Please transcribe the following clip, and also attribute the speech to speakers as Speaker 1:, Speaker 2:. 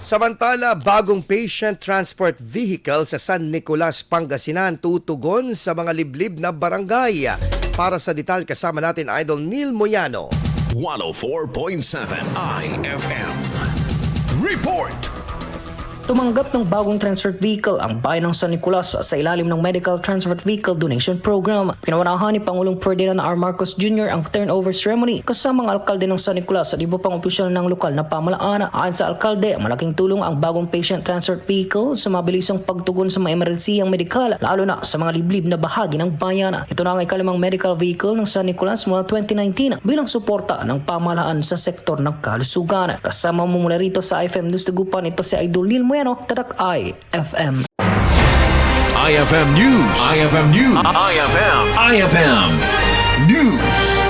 Speaker 1: Samantala, bagong patient transport vehicle sa San Nicolas, Pangasinan tutugon sa mga liblib na barangay. Para sa detalye kasama natin Idol Neil Moyano.
Speaker 2: 104.7 IFM. Report!
Speaker 3: Tumanggap ng bagong transport vehicle ang bayan ng San Nicolas sa ilalim ng Medical Transport Vehicle Donation Program. Pinawanahan ni Pangulong Ferdinand R. Marcos Jr. ang turnover ceremony kasama ang alkalde ng San Nicolas at iba pang opisyal ng lokal na pamahalaan. Ayon sa alkalde, malaking tulong ang bagong patient transport vehicle sa mabilisang pagtugon sa mga emerhensiyang medikal, lalo na sa mga liblib na bahagi ng bayan. Ito na ang ikalimang medical vehicle ng San Nicolas mula 2019 bilang suporta ng pamahalaan sa sektor ng kalusugan. Kasama mo mula rito sa IFM News Tagupan, ito si Idol Neil Moyano, Tatak IFM.
Speaker 2: IFM News. IFM News. IFM News.